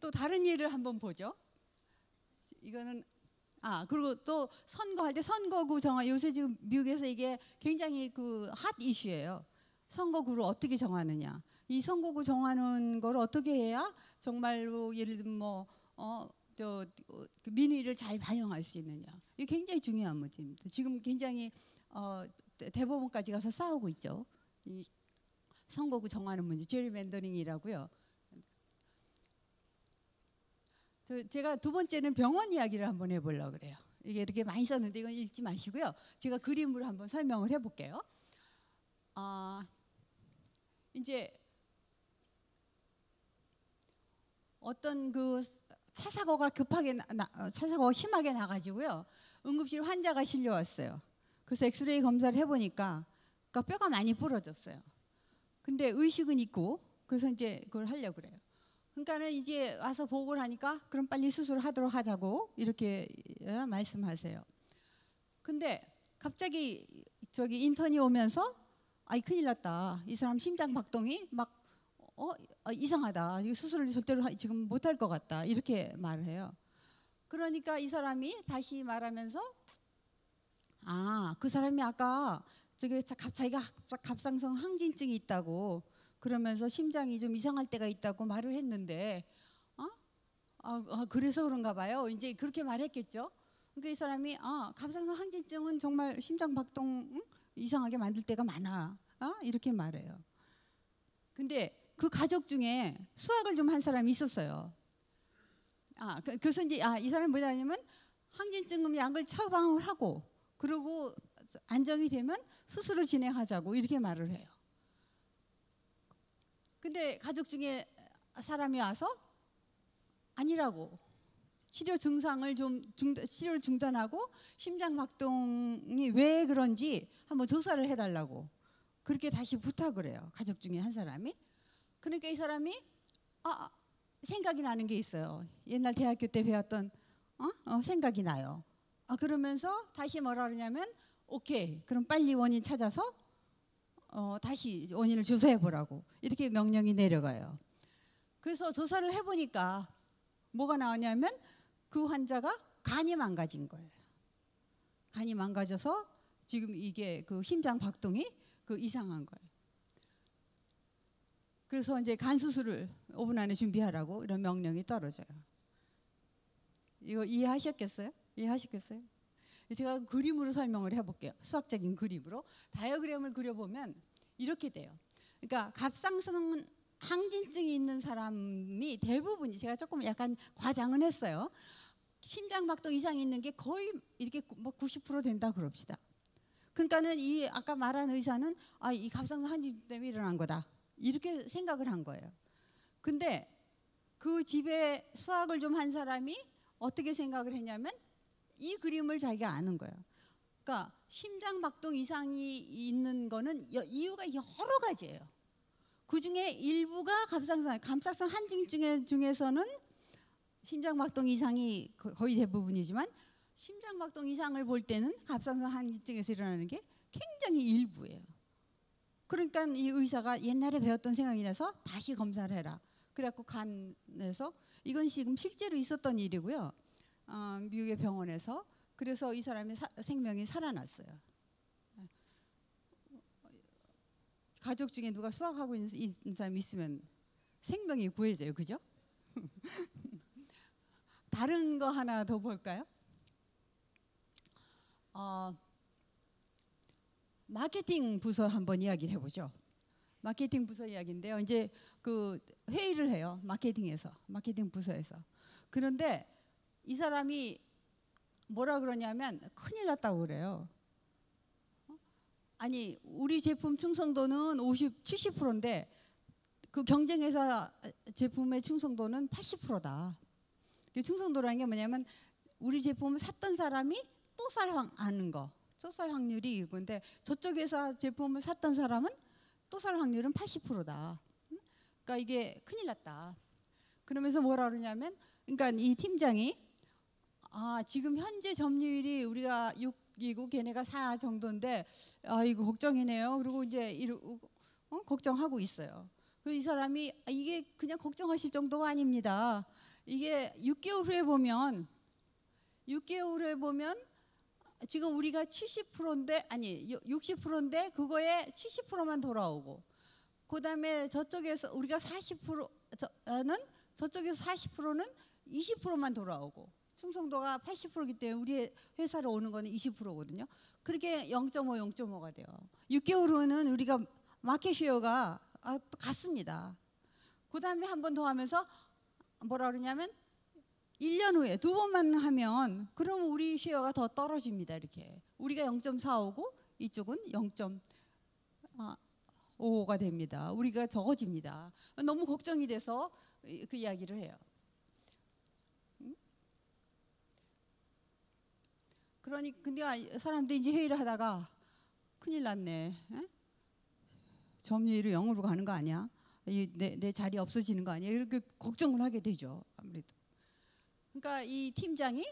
또 다른 예를 한번 보죠. 이거는 그리고 또 선거할 때 선거구 정한, 요새 지금 미국에서 이게 굉장히 그 핫 이슈예요. 선거구를 어떻게 정하느냐. 이 선거구 정하는 걸 어떻게 해야 정말로 예를 들면 그 민의를 잘 반영할 수 있느냐. 이게 굉장히 중요한 문제입니다. 지금 굉장히 대법원까지 가서 싸우고 있죠. 이 선거구 정하는 문제, 제리맨더링이라고요. 제가 두 번째는 병원 이야기를 한번 해보려고 그래요. 이게 이렇게 많이 썼는데 이건 읽지 마시고요. 제가 그림으로 한번 설명을 해볼게요. 이제 어떤 그 차 사고가 차 사고가 심하게 나가지고요. 응급실 환자가 실려왔어요. 그래서 엑스레이 검사를 해보니까 그러니까 뼈가 많이 부러졌어요. 근데 의식은 있고, 그래서 이제 그걸 하려고 그래요. 그러니까는 이제 와서 보고를 하니까 그럼 빨리 수술하도록 하자고 이렇게 말씀하세요. 근데 갑자기 저기 인턴이 오면서 큰일 났다. 이 사람 심장 박동이 막 이상하다. 수술을 절대로 지금 못할 것 같다. 이렇게 말을 해요. 그러니까 이 사람이 다시 말하면서 그 사람이 아까 자기가 갑상선 항진증이 있다고 그러면서 심장이 좀 이상할 때가 있다고 말을 했는데 그래서 그런가 봐요. 이제 그렇게 말했겠죠. 그러니까 이 사람이 갑상선 항진증은 정말 심장 박동 이상하게 만들 때가 많아. 이렇게 말해요. 근데 그 가족 중에 수학을 좀 한 사람이 있었어요. 그래서 이제 이 사람이 뭐냐면 항진증 약을 처방을 하고 그리고 안정이 되면 수술을 진행하자고 이렇게 말을 해요. 근데 가족 중에 사람이 와서 아니라고, 치료 증상을 치료를 중단하고 심장 박동이 왜 그런지 한번 조사를 해달라고 그렇게 다시 부탁을 해요. 가족 중에 한 사람이. 그러니까 이 사람이 생각이 나는 게 있어요. 옛날 대학교 때 배웠던 생각이 나요. 그러면서 다시 뭐라 그러냐면 오케이, 그럼 빨리 원인 찾아서 다시 원인을 조사해 보라고 이렇게 명령이 내려가요. 그래서 조사를 해보니까 뭐가 나왔냐면 그 환자가 간이 망가진 거예요. 간이 망가져서 지금 이게 그 심장 박동이 이상한 거예요. 그래서 이제 간 수술을 5분 안에 준비하라고 이런 명령이 떨어져요. 이거 이해하셨겠어요? 이해하셨겠어요? 제가 그림으로 설명을 해볼게요. 수학적인 그림으로. 다이어그램을 그려보면 이렇게 돼요. 그러니까 갑상선 항진증이 있는 사람이 대부분이, 제가 조금 약간 과장은 했어요. 심장 박동 이상이 있는 게 거의 이렇게 뭐 90% 된다 그럽시다. 그러니까는 이 아까 말한 의사는 이 갑상선 항진증 때문에 일어난 거다. 이렇게 생각을 한 거예요. 근데 그 집에 수학을 좀 한 사람이 어떻게 생각을 했냐면 이 그림을 자기가 아는 거예요. 그러니까 심장 박동 이상이 있는 거는 이유가 여러 가지예요. 그 중에 일부가 갑상선 항진증 중에서는 심장 박동 이상이 거의 대부분이지만 심장 박동 이상을 볼 때는 갑상선 항진증에서 일어나는 게 굉장히 일부예요. 그러니까 이 의사가 옛날에 배웠던 생각이 나서 다시 검사를 해라. 그래갖고 간에서, 이건 지금 실제로 있었던 일이고요. 미국의 병원에서. 그래서 이 사람의 생명이 살아났어요. 가족 중에 누가 수학하고 있는 사람이 있으면 생명이 구해져요. 그죠? 다른 거 하나 더 볼까요? 마케팅 부서 한번 이야기를 해보죠. 마케팅 부서 이야기인데요. 이제 그 회의를 해요. 마케팅 부서에서. 그런데 이 사람이 뭐라 그러냐면 큰일 났다고 그래요. 아니, 우리 제품 충성도는 70%인데 그 경쟁회사 제품의 충성도는 80%다. 충성도라는 게 뭐냐면 우리 제품을 샀던 사람이 또 사는 거. 또 살 확률이 이건데 저쪽 회사 제품을 샀던 사람은 또 살 확률은 80%다. 그러니까 이게 큰일 났다. 그러면서 뭐라 그러냐면, 그러니까 이 팀장이 지금 현재 점유율이 우리가 6이고 걔네가 4 정도인데 이거 걱정이네요. 그리고 이제 걱정하고 있어요. 그래서 이 사람이 이게 그냥 걱정하실 정도가 아닙니다. 이게 6개월 후에 보면 6개월 후에 보면 지금 우리가 70%인데 아니 60%인데 그거에 70%만 돌아오고, 그다음에 저쪽에서 우리가 40%는 저쪽에서 40%는 20%만 돌아오고, 충성도가 80%이기 때문에 우리 회사로 오는 거는 20%거든요. 그렇게 0.5, 0.5가 돼요. 6개월 후는 우리가 마켓 쉐어가 같습니다. 그다음에 한 번 더 하면서 뭐라 그러냐면 1년 후에 두 번만 하면 그러면 우리 쉐어가 더 떨어집니다. 이렇게 우리가 0.45고 이쪽은 0.55가 됩니다. 우리가 적어집니다. 너무 걱정이 돼서 그 이야기를 해요. 그러니 근데 사람들이 이제 회의를 하다가 큰일 났네. 점유율이 0으로 가는 거 아니야? 내 자리 없어지는 거 아니야? 이렇게 걱정을 하게 되죠. 아무래도. 그러니까 이 팀장이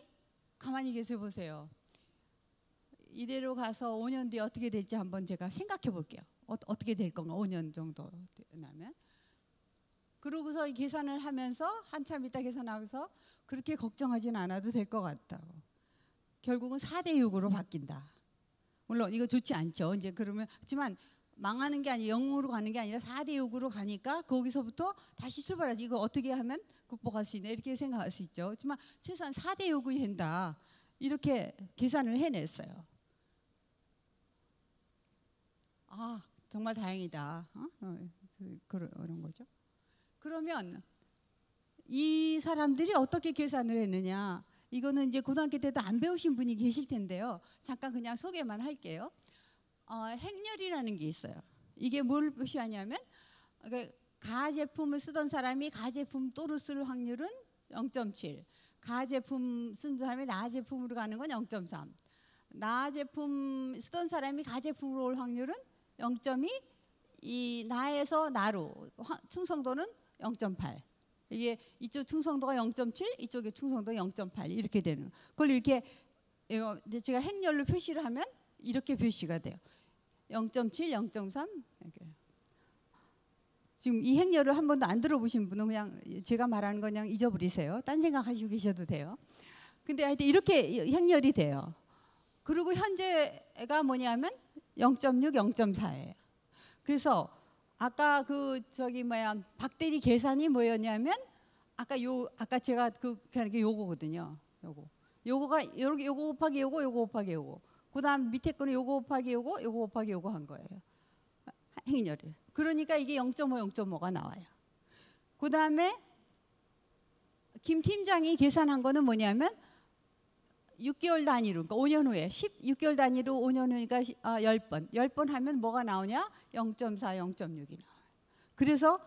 가만히 계세요 보세요. 이대로 가서 5년 뒤에 어떻게 될지 한번 제가 생각해 볼게요. 어떻게 될 건가 5년 정도 나면. 그러고서 이 계산을 하면서 한참 있다 계산하고서 그렇게 걱정하진 않아도 될 것 같다고. 결국은 4대 6으로 바뀐다. 물론 이거 좋지 않죠. 이제 그러면 하지만 망하는 게 아니라 0으로 가는 게 아니라 4대 6으로 가니까 거기서부터 다시 출발하지. 이거 어떻게 하면 극복할 수 있나 이렇게 생각할 수 있죠. 하지만 최소한 4대 6이 된다. 이렇게 계산을 해냈어요. 아 정말 다행이다. 그런 거죠. 그러면 이 사람들이 어떻게 계산을 했느냐. 이거는 이제 고등학교 때도 안 배우신 분이 계실 텐데요. 잠깐 그냥 소개만 할게요. 행렬이라는 게 있어요. 이게 뭘 표시하냐면 가제품을 쓰던 사람이 가제품 또로 쓸 확률은 0.7, 가제품 쓴 사람이 나제품으로 가는 건 0.3, 나제품 쓰던 사람이 가제품으로 올 확률은 0.2, 이 나에서 나로 충성도는 0.8. 이게 이쪽 충성도가 0.7, 이쪽의 충성도 0.8 이렇게 되는. 그걸 이렇게 제가 행렬로 표시를 하면 이렇게 표시가 돼요. 0.7, 0.3 이렇게. 지금 이 행렬을 한 번도 안 들어보신 분은 그냥 제가 말하는 거 그냥 잊어버리세요. 딴 생각하시고 계셔도 돼요. 근데 하여튼 이렇게 행렬이 돼요. 그리고 현재가 뭐냐면 0.6, 0.4예요. 그래서 아까 박대리 계산이 뭐였냐면 아까 제가 그냥 요거거든요. 요거가 요거 곱하기 요거 곱하기 요거. 그다음 밑에 거는 요거 곱하기 요거 곱하기 요거 한 거예요. 행렬을. 그러니까 이게 0.5, 0.5가 나와요. 그다음에 김 팀장이 계산한 거는 뭐냐면 6개월 단위로, 그러니까 5년 후에 6개월 단위로 5년 후니까 10번. 10번 하면 뭐가 나오냐? 0.4, 0.6이 나와요. 그래서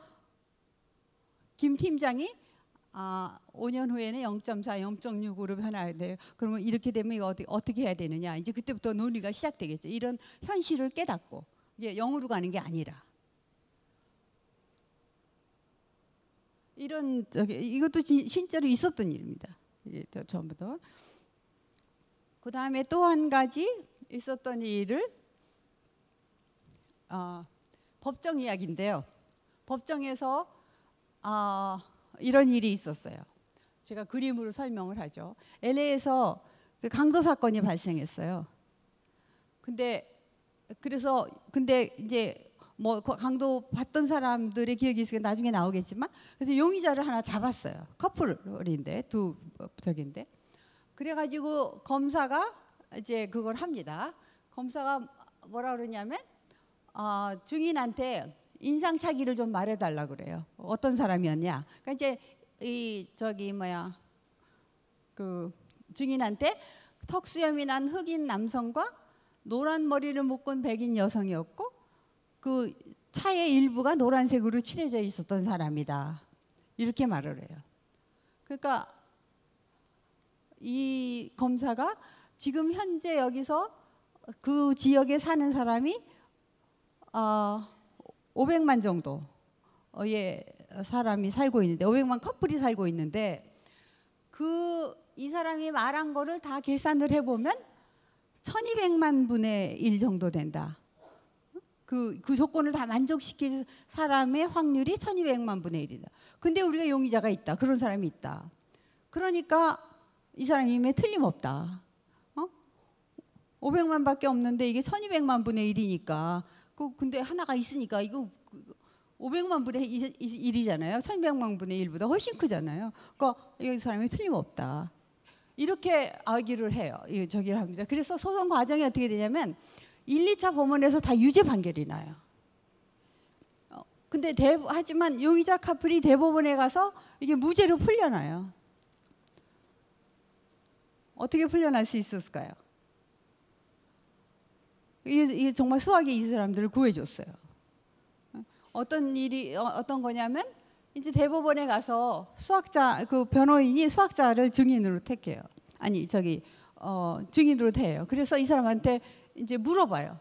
김 팀장이 5년 후에는 0.4, 0.6으로 변화해야 돼요. 그러면 이렇게 되면 이거 어떻게 해야 되느냐? 이제 그때부터 논의가 시작되겠죠. 이런 현실을 깨닫고 이제 0으로 가는 게 아니라. 이런 이것도 실제로 있었던 일입니다. 이게 전부터. 그 다음에 또 한 가지 있었던 일을 법정 이야기인데요. 법정에서 이런 일이 있었어요. 제가 그림으로 설명을 하죠. LA에서 강도 사건이 발생했어요. 근데 이제 뭐 강도 받던 사람들의 기억이 있으니까 나중에 나오겠지만, 그래서 용의자를 하나 잡았어요. 커플인데 저긴데. 그래가지고 검사가 이제 그걸 합니다. 검사가 뭐라 그러냐면 증인한테 인상착의를 좀 말해달라 그래요. 어떤 사람이었냐. 그러니까 이제 그 증인한테 턱수염이 난 흑인 남성과 노란 머리를 묶은 백인 여성이었고 그 차의 일부가 노란색으로 칠해져 있었던 사람이다. 이렇게 말을 해요. 그러니까 이 검사가 지금 현재 여기서 그 지역에 사는 사람이 500만 정도의 사람이 살고 있는데 500만 커플이 살고 있는데 이 사람이 말한 거를 다 계산을 해보면 1200만 분의 1 정도 된다. 그 조건을 다 만족시킬 사람의 확률이 1200만 분의 1이다. 근데 우리가 용의자가 있다. 그런 사람이 있다. 그러니까 이 사람이 이미 틀림없다. 500만밖에 없는데 이게 1200만 분의 1이니까 근데 하나가 있으니까 이거 500만 분의 1이잖아요. 1200만 분의 1보다 훨씬 크잖아요. 그러니까 이 사람이 틀림없다. 이렇게 아기를 해요. 저기를 합니다. 그래서 소송 과정이 어떻게 되냐면 1, 2차 법원에서 다 유죄 판결이 나요. 근데 하지만 용의자 커플이 대법원에 가서 이게 무죄로 풀려나요. 어떻게 풀려날 수 있었을까요? 이게 정말 수학이 이 사람들을 구해줬어요. 어떤 거냐면 이제 대법원에 가서 그 변호인이 수학자를 증인으로 택해요. 아니 증인으로 대요. 그래서 이 사람한테 이제 물어봐요.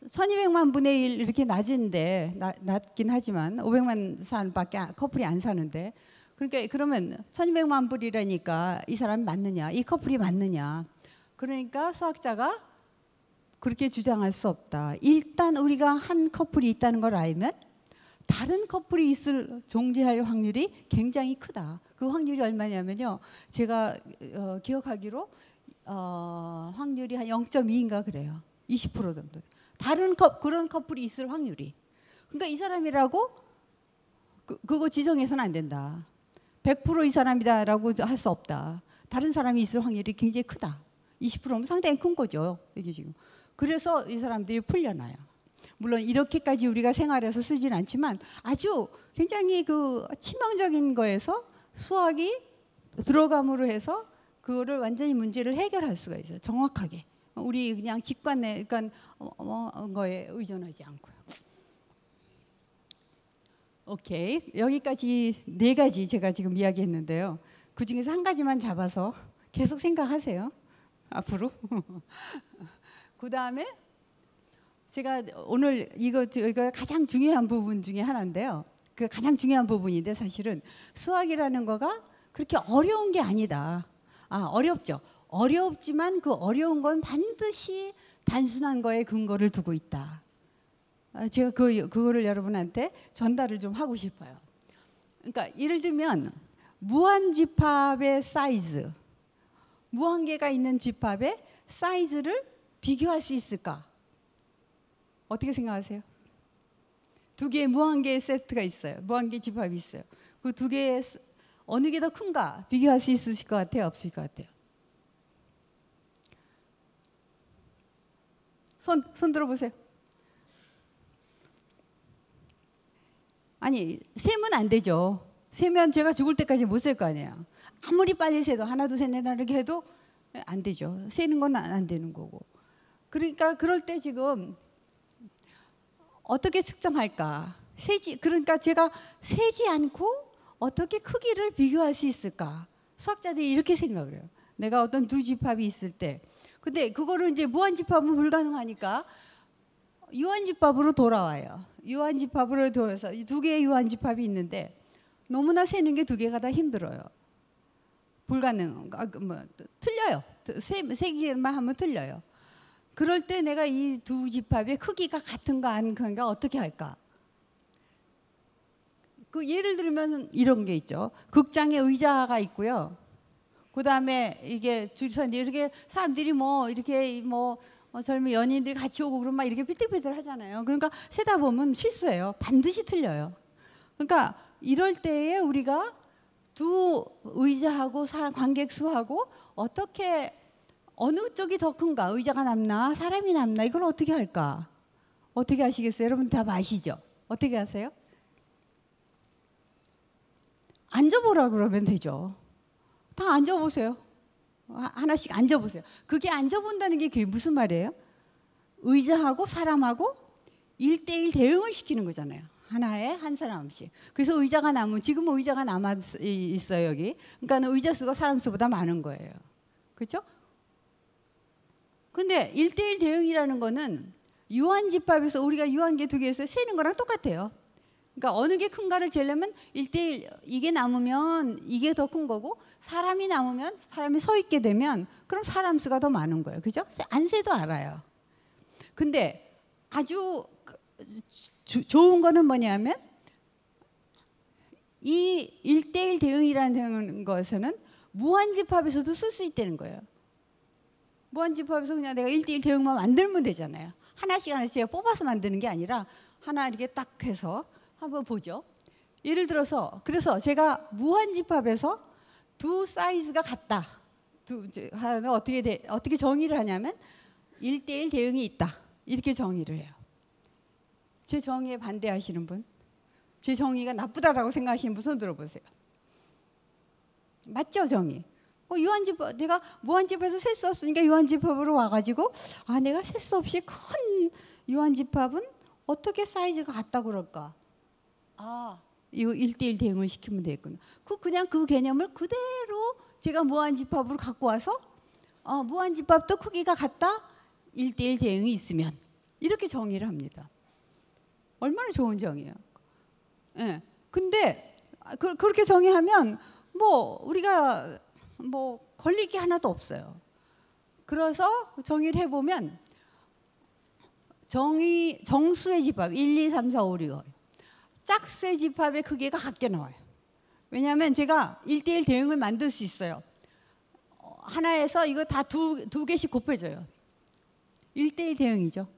1200만 분의 1 이렇게 낮은데 낮긴 하지만 500만 산밖에 커플이 안 사는데 그러니까 그러면 1200만 불이라니까 이 사람이 맞느냐? 이 커플이 맞느냐? 그러니까 수학자가 그렇게 주장할 수 없다. 일단 우리가 한 커플이 있다는 걸 알면 다른 커플이 존재할 확률이 굉장히 크다. 그 확률이 얼마냐면요. 제가 기억하기로 확률이 한 0.2인가 그래요. 20% 정도. 그런 커플이 있을 확률이. 그러니까 이 사람이라고 그거 지정해서는 안 된다. 100% 이 사람이다라고 할 수 없다. 다른 사람이 있을 확률이 굉장히 크다. 20%면 상당히 큰 거죠. 이게 지금. 그래서 이 사람들이 풀려나요. 물론 이렇게까지 우리가 생활에서 쓰지는 않지만 아주 굉장히 그 치명적인 거에서 수학이 들어감으로 해서 그거를 완전히 문제를 해결할 수가 있어요. 정확하게. 우리 그냥 직관에 그러니까 거에 의존하지 않고요. 오케이. 여기까지 4가지 제가 지금 이야기했는데요. 그 중에서 한 가지만 잡아서 계속 생각하세요. 앞으로. 그 다음에 제가 오늘 이거 가장 중요한 부분 중에 하나인데요. 그 가장 중요한 부분인데 사실은 수학이라는 거가 그렇게 어려운 게 아니다. 어렵죠. 어렵지만 그 어려운 건 반드시 단순한 거에 근거를 두고 있다. 제가 그거를 여러분한테 전달을 좀 하고 싶어요. 그러니까 예를 들면 무한집합의 사이즈, 무한계가 있는 집합의 사이즈를 비교할 수 있을까? 어떻게 생각하세요? 2개의 무한계의 세트가 있어요. 무한계 집합이 있어요. 그 2개의 어느 게 더 큰가 비교할 수 있으실 것 같아요? 없을 것 같아요? 손 들어보세요. 아니 세면 안 되죠. 세면 제가 죽을 때까지 못 셀 거 아니에요. 아무리 빨리 세도 하나 둘 셋 넷 이렇게 해도 안 되죠. 세는 건 안 되는 거고. 그러니까 그럴 때 지금 어떻게 측정할까? 그러니까 제가 세지 않고 어떻게 크기를 비교할 수 있을까? 수학자들이 이렇게 생각을 해요. 내가 어떤 2집합이 있을 때. 근데 그거를 이제 무한집합은 불가능하니까 유한집합으로 돌아와요. 유한집합으로 돌아서 2개의 유한집합이 있는데 너무나 세는 게 2개가 다 힘들어요. 불가능. 틀려요. 세기만 하면 틀려요. 그럴 때 내가 이 2집합의 크기가 같은가 안 같은가 어떻게 할까? 그 예를 들면 이런 게 있죠. 극장에 의자가 있고요. 그 다음에 이게 줄서 이렇게 사람들이 이렇게 젊은 연인들이 같이 오고 그러면 막 이렇게 삐뚤삐뚤 하잖아요. 그러니까 세다 보면 실수해요. 반드시 틀려요. 그러니까 이럴 때에 우리가 두 의자하고 관객 수하고 어떻게 어느 쪽이 더 큰가? 의자가 남나? 사람이 남나? 이걸 어떻게 할까? 어떻게 하시겠어요? 여러분 다 아시죠? 어떻게 하세요? 앉아보라 그러면 되죠. 다 앉아보세요. 하나씩 앉아보세요. 그게 앉아본다는 게 그게 무슨 말이에요? 의자하고 사람하고 1대1 대응을 시키는 거잖아요. 하나에 한 사람씩. 그래서 의자가 남으면 지금은 의자가 남아 있어요 여기. 그러니까 의자 수가 사람 수보다 많은 거예요. 그렇죠? 근데 1대1 대응이라는 거는 유한집합에서 우리가 유한계 2개에서 세는 거랑 똑같아요. 그러니까 어느 게 큰가를 재려면 1대1 이게 남으면 이게 더 큰 거고 사람이 남으면 사람이 서 있게 되면 그럼 사람 수가 더 많은 거예요. 그죠? 안 세도 알아요. 근데 아주 좋은 거는 뭐냐면 이 1대1 대응이라는 것에는 무한집합에서도 쓸 수 있다는 거예요. 무한집합에서 그냥 내가 1대1 대응만 만들면 되잖아요. 하나씩 제가 뽑아서 만드는 게 아니라 하나 이렇게 딱 해서 한번 보죠. 예를 들어서 그래서 제가 무한집합에서 두 사이즈가 같다. 하나 어떻게 정의를 하냐면 1대1 대응이 있다. 이렇게 정의를 해요. 제 정의에 반대하시는 분? 제 정의가 나쁘다라고 생각하시는 분 손 들어보세요. 맞죠, 정의? 유한집합, 내가 무한집합에서 셀 수 없으니까 유한집합으로 와가지고 내가 셀 수 없이 큰 유한집합은 어떻게 사이즈가 같다고 그럴까? 이거 1대1 대응을 시키면 되겠구나. 그냥 그 개념을 그대로 제가 무한집합으로 갖고 와서 무한집합도 크기가 같다? 1대1 대응이 있으면 이렇게 정의를 합니다. 얼마나 좋은 정의예요. 예. 근데 그렇게 정의하면 우리가 걸릴 게 하나도 없어요. 그래서 정의를 해보면 정수의 집합 1, 2, 3, 4, 5, 6 짝수의 집합의 크기가 같게 나와요. 왜냐하면 제가 1대1 대응을 만들 수 있어요. 하나에서 이거 다 두 개씩 곱해줘요. 1대1 대응이죠.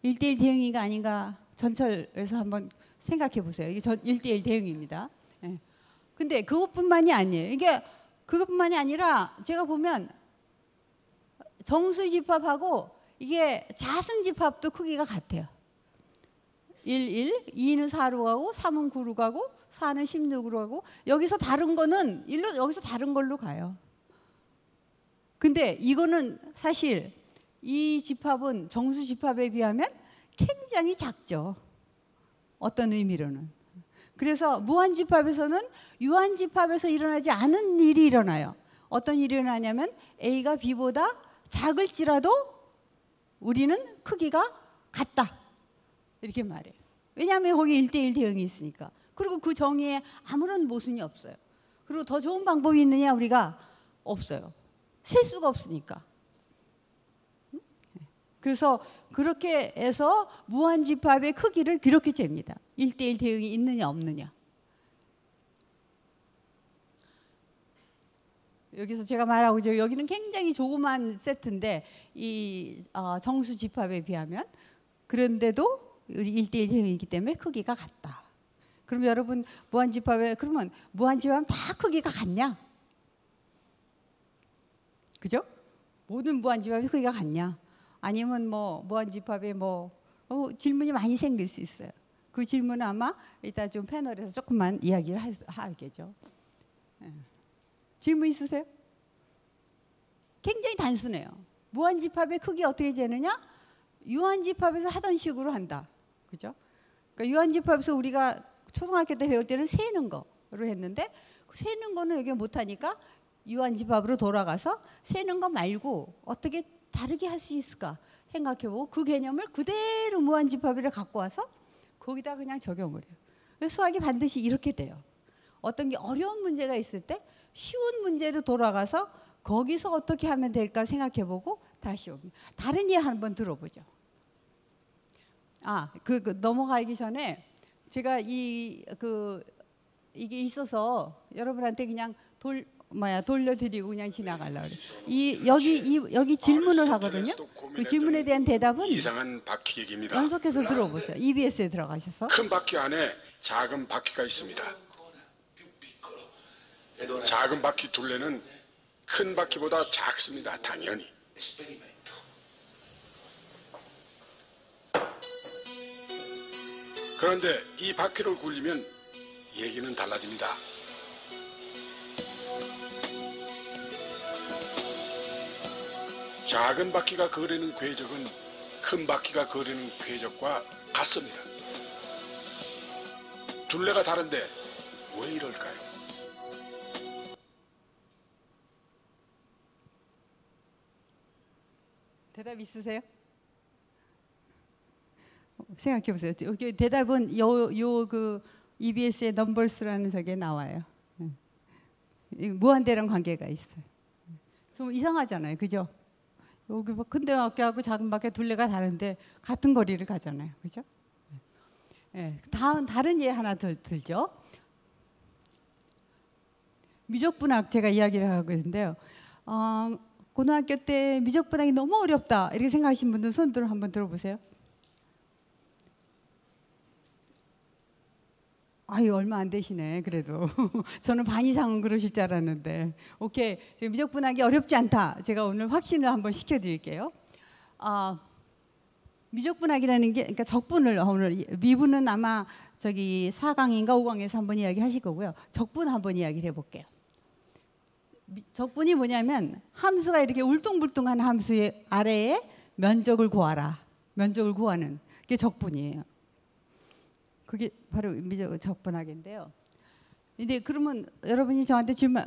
1대1 대응이가 아닌가 전철에서 한번 생각해 보세요. 이게 1대1 대응입니다. 예. 근데 그것뿐만이 아니에요. 이게 그것뿐만이 아니라 제가 보면 정수 집합하고 이게 자승 집합도 크기가 같아요. 1, 1, 2는 4로 가고 3은 9로 가고 4는 16으로 가고 여기서 다른 거는 1로 여기서 다른 걸로 가요. 근데 이거는 사실 이 집합은 정수 집합에 비하면 굉장히 작죠. 어떤 의미로는. 그래서 무한집합에서는 유한집합에서 일어나지 않은 일이 일어나요. 어떤 일이 일어나냐면 A가 B보다 작을지라도 우리는 크기가 같다. 이렇게 말해요. 왜냐하면 거기 1대1 대응이 있으니까. 그리고 그 정의에 아무런 모순이 없어요. 그리고 더 좋은 방법이 있느냐? 우리가 없어요. 셀 수가 없으니까. 그래서 그렇게 해서 무한집합의 크기를 그렇게 잽니다. 1대1 대응이 있느냐 없느냐. 여기서 제가 말하고 있죠. 여기는 굉장히 조그만 세트인데 이 정수 집합에 비하면 그런데도 우리 1대1 대응이기 때문에 크기가 같다. 그럼 여러분 무한집합에 그러면 무한집합은 다 크기가 같냐? 그죠? 모든 무한집합이 크기가 같냐? 아니면 무한집합에 질문이 많이 생길 수 있어요. 그 질문은 아마 이따 좀 패널에서 조금만 이야기를 하겠죠. 질문 있으세요? 굉장히 단순해요. 무한집합의 크기 어떻게 재느냐? 유한집합에서 하던 식으로 한다. 그죠? 그러니까 유한집합에서 우리가 초등학교 때 배울 때는 세는 거로 했는데 세는 거는 여기 못하니까 유한집합으로 돌아가서 세는 거 말고 어떻게 다르게 할 수 있을까 생각해보고 그 개념을 그대로 무한집합으로 갖고 와서 거기다 그냥 적용을 해요. 수학이 반드시 이렇게 돼요. 어떤 게 어려운 문제가 있을 때 쉬운 문제로 돌아가서 거기서 어떻게 하면 될까 생각해보고 다시 옵니다. 다른 예 한번 들어보죠. 넘어가기 전에 제가 이게 있어서 여러분한테 그냥 돌려드리고 그냥 지나가려고 그래요. 여기 질문을 하거든요. 그 질문에 대한 대답은 이상한 바퀴 얘기입니다. 연속해서 들어보세요. EBS에 들어가셔서. 큰 바퀴 안에 작은 바퀴가 있습니다. 작은 바퀴 둘레는 큰 바퀴보다 작습니다. 당연히. 그런데 이 바퀴를 굴리면 얘기는 달라집니다. 작은 바퀴가 그리는 궤적은 큰 바퀴가 그리는 궤적과 같습니다. 둘레가 다른데 왜 이럴까요? 대답 있으세요? 생각해 보세요. 대답은 그 EBS의 넘버스라는 저게 나와요. 무한대랑 관계가 있어요. 좀 이상하잖아요, 그죠? 여기 큰 바퀴하고 작은 바퀴 둘레가 다른데 같은 거리를 가잖아요, 그죠? 예, 다른 예 하나 더 들죠. 미적분학 제가 이야기를 하고 있는데요. 고등학교 때 미적분학이 너무 어렵다 이렇게 생각하시는 분들 손들어 한번 들어보세요. 아유, 얼마 안 되시네. 그래도 저는 반 이상은 그러실 줄 알았는데. 오케이, 미적분학이 어렵지 않다. 제가 오늘 확신을 한번 시켜드릴게요. 미적분학이라는 게, 그러니까 적분을 오늘 미분은 아마 저기 4강인가 5강에서 한번 이야기하실 거고요. 적분 한번 이야기를 해볼게요. 적분이 뭐냐면 함수가 이렇게 울퉁불퉁한 함수의 아래에 면적을 구하라. 면적을 구하는 게 적분이에요. 그게 바로 적분학인데요. 근데 그러면 여러분이 저한테 질문,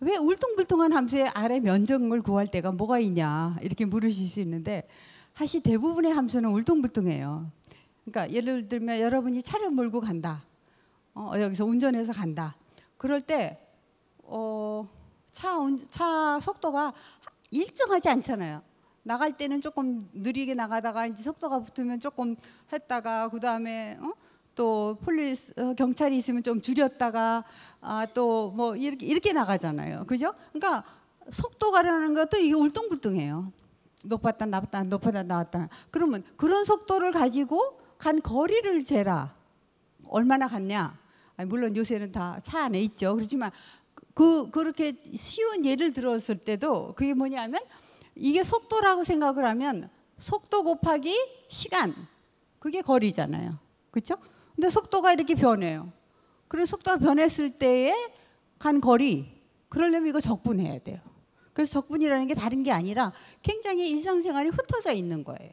왜 울퉁불퉁한 함수의 아래 면적을 구할 때가 뭐가 있냐 이렇게 물으실 수 있는데 사실 대부분의 함수는 울퉁불퉁해요. 그러니까 예를 들면 여러분이 차를 몰고 간다. 여기서 운전해서 간다. 그럴 때 차 속도가 일정하지 않잖아요. 나갈 때는 조금 느리게 나가다가 이제 속도가 붙으면 조금 했다가 그 다음에 또 경찰이 있으면 좀 줄였다가 또 뭐 이렇게 나가잖아요. 그죠? 그러니까 속도가라는 것도 이게 울퉁불퉁해요. 높았다 나왔다 높았다 나왔다. 그러면 그런 속도를 가지고 간 거리를 재라. 얼마나 갔냐? 물론 요새는 다 차 안에 있죠. 그렇지만 그렇게 쉬운 예를 들었을 때도 그게 뭐냐면 이게 속도라고 생각을 하면 속도 곱하기 시간 그게 거리잖아요. 그렇죠? 근데 속도가 이렇게 변해요. 그래서 속도가 변했을 때에 간 거리 그러려면 이거 적분해야 돼요. 그래서 적분이라는 게 다른 게 아니라 굉장히 일상생활이 흩어져 있는 거예요.